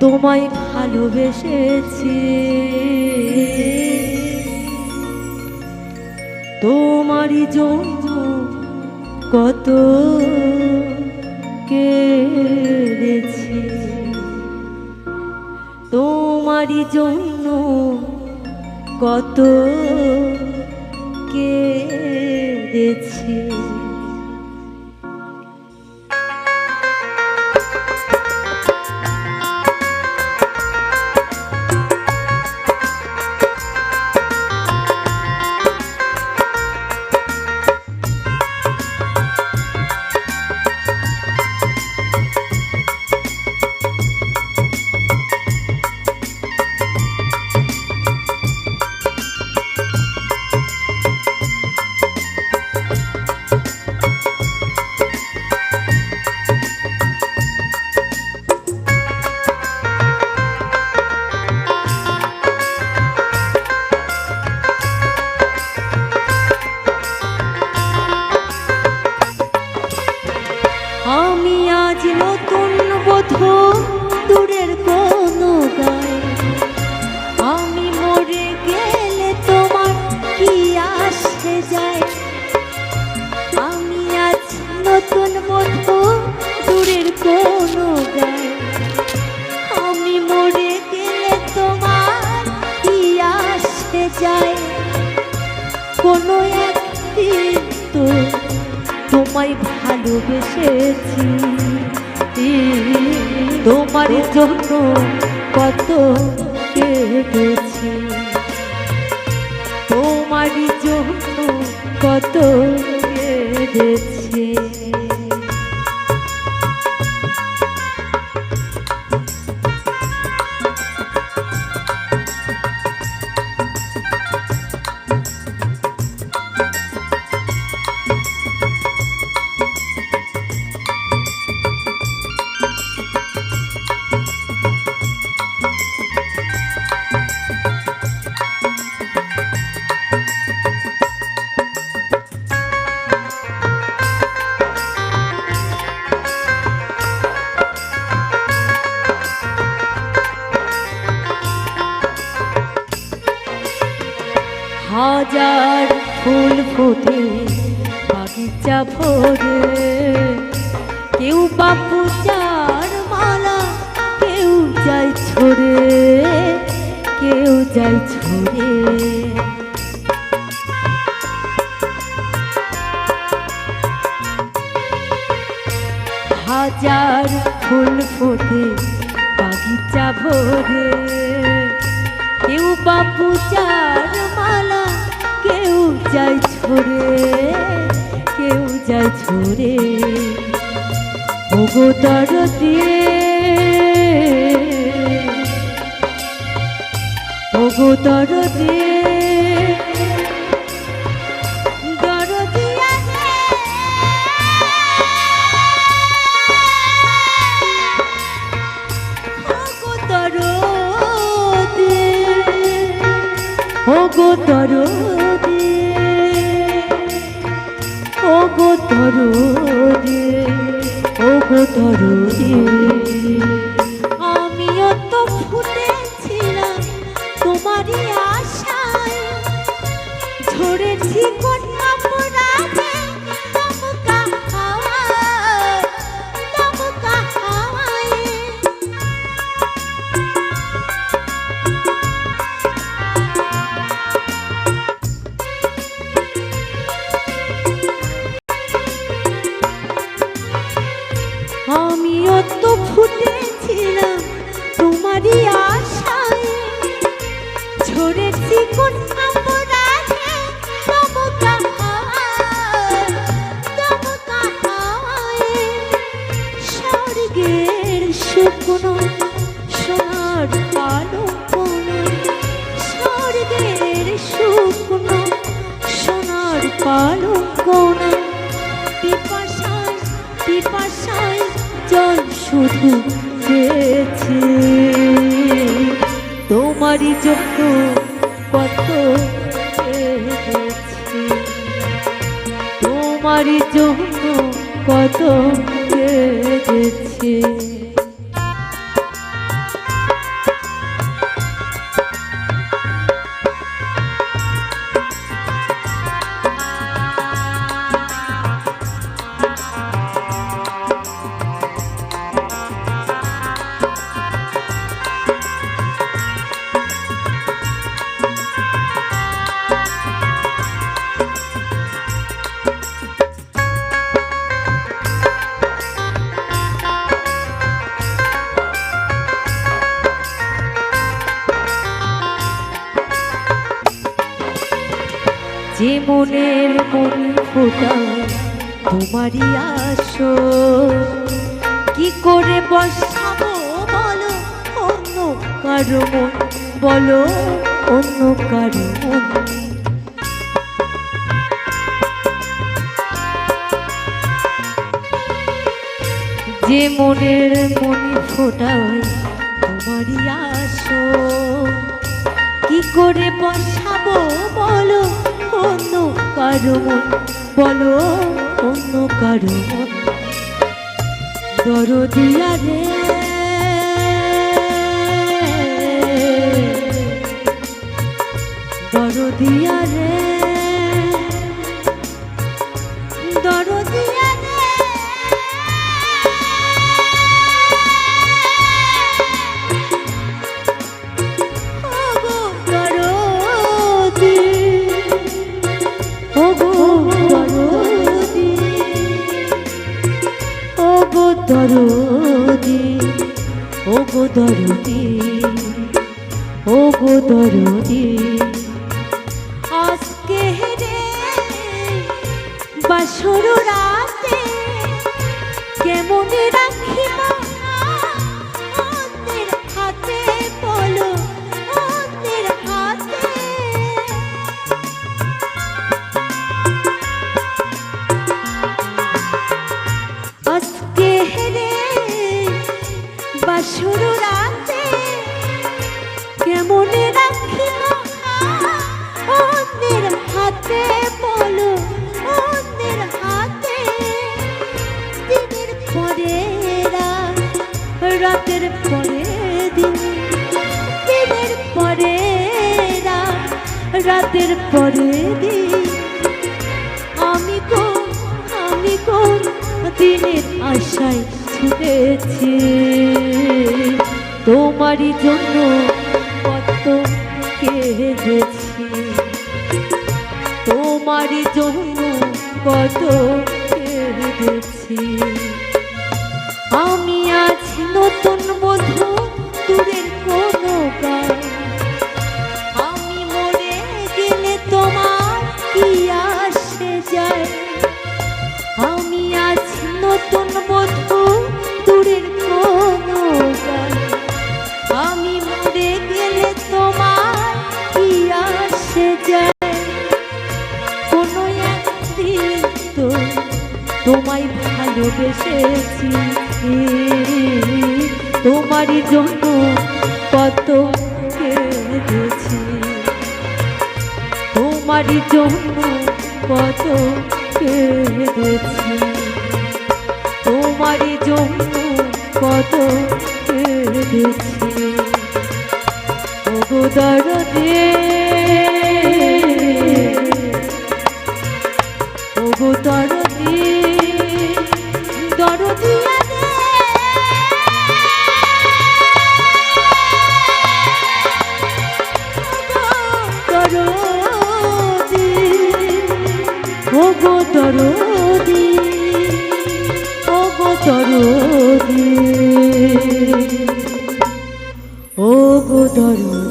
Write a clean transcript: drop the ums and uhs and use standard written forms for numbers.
তোমায় ভালোবেসেছি, তোমারই জন্য কত কেঁদেছি, তোমারই জন্য কত কেঁদেছি। আমি আজ নতুন বধূ দূরের কোনো গায়ে, আমি মরে গেলে তোমার কি আসে যায়। আমি আজ নতুন বধূ দূরের কোনো গায়ে, আমি মরে গেলে তোমার কি আসে যায়। কোনো একদিন তো তোমায় ভালোবেসেছি, তোমার জন্য কত কেঁদেছি, তোমার জন্য কত কেঁদেছি। হাজার ফুল ফোটে বাগিচা ভরে, কেউ বা পূজার মালা, কেউ যায় ছড়ে, কেউ যায় ছড়ে। হাজার ফুল ফোটে বাগিচা ভরে, কেউ বা পূজার মালা, কেউ যায় ছড়ে, কেউ যায় ছড়ে। ওগো দরদী, ওগো দরদী, দরদী ওগো দরদী, ওগো দরদী, ওগো দরদী, ওগো দরদী। আমিও তো ফুটেছিলাম তোমারই আশায়, ঝরেছি কন্যা পরাগে দমকা হাওয়ায়, দমকা হাওয়ায়। আমিও তো ফুটেছিলাম তোমারই আশায়, ঝরেছি কন্যা পরাগে দমকা হাওয়ায়, দমকা হাওয়ায়। স্বর্গের শুকনো সোনার পালঙ্ক নয়, স্বর্গের শুকনো সোনার পালঙ্ক নয়। পিপাসায় পিপাসায় জল শুধু চেয়েছি, তোমারই জন্য কত কেঁদেছি, তোমারই জন্য কত কেঁদেছি। যে মনের মনি ফোটায় তোমারই আসো, কি করে বসাবো বলো অন্য কারো মন, বলো অন্য কারো মন। যে মনের মনি ফোটায় তোমারই আসো, কি করে বসাবো বলো অন্য কারো মন, বলো অন্য কারো মন। দরদিয়া রে দরদিয়া রে দরদিয়া রে ওগো দরদি, ওগো দরদি, ওগো দরদি, ওগো দরদি, ওগো দরদি। আজকে রে বাসর রাতে কেমন রাখিব অন্যের হাতে, বলো অন্যের হাতে। আজকে রে বাসর রাতে কেমন রাখিব অন্যের হাতে, বলো অন্যের হাতে। দিনের পরে রাত, রাতের পরে দিন, দিনের পরে রাত, রাতের পরে দিন। আমি কোন দিনের আশায় ছুটেছি, তোমারই জন্য কত কেঁদেছি, তোমারই জন্য কত কেঁদেছি। আমি আজ নতুন বধূ, দূরের কোনো গান। আমি মরে গেলে তোমার কি আসে যায়। আমি আজ নতুন বধূ, দূরের কোনো গান। আমি মরে গেলে তোমার কি আসে যায়। কোনো একদিন তো তোমায় ভালোবেসেছি, তোমারই জন্য কত কেঁদেছি, তোমারই জন্য কত কেঁদেছি, তোমারই জন্য কত কেঁদেছি। ওগো দরদি, ওগো দরদি, দরদিয়া রে দরদি, ওগো দরদি, ওগো দরদি, ওগো দরদি।